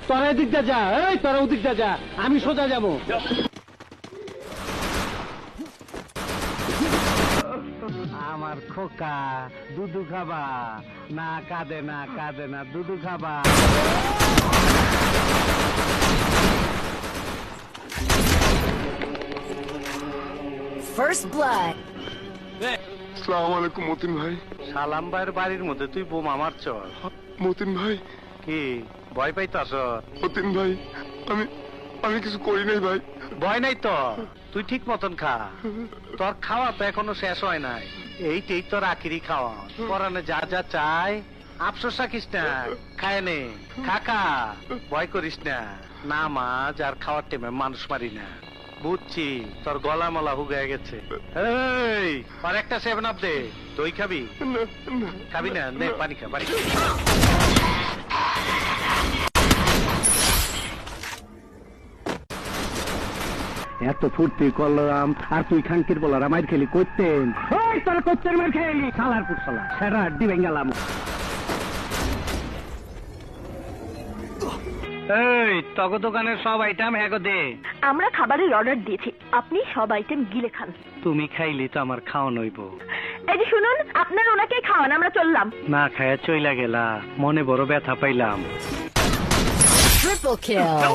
তোরা এদিকটা যা, এই তোরা ওদিকটা যা, আমি সোজা যাবো। আমার খোকা দুধু খাবা না, কাঁদে না কাঁদে না, দুধু খাবা। First blood. আসসালামু আলাইকুম মতিন ভাই। সালাম ভাইয়ের বাড়ির মধ্যে তুই বোমা মারছ? মতিন ভাই, কি ভয় পাইতাছ? মতিন ভাই, আমি আমি কিছু করি নাই ভাই। ভয় নাই তো, তুই ঠিক মতন খা। তোর খাওয়া তো এখনো শেষ হয় নাই, এইটাই তোর আখিরি খাওয়া। পরানে যা যা চায় আফসোস রাখিস না, খায় নে, খা, ভয় করিস না। না মাছ আর খাওয়ার টাইমে মানুষ মারি না, বুঝছি। তোর গলা মলা হুগায় গেছে। এই আর একটা 7 আপ দে। দই খাবি? খাবি না? নে পানি খা, পানি খা। এত ফুর্তি করলাম আর তুই খাঙ্কির বলার মার খেলি করতেন। ওই তোর করতেন মার খেলি সালার পুর সালা সেরা দিবেন গেলাম। এই তগো দোকানের সব আইটেম হ্যাগো দে। আমরা খাবারের অর্ডার দিয়েছি, আপনি সব আইটেম গিলে খান। তুমি খাইলি তো আমার খাওয়ান হইব। এই যে শুনুন, আপনার ওনাকে খাওয়ান, আমরা চললাম। না খায়া চইলা গেলা, মনে বড় ব্যথা পাইলাম। Triple kill.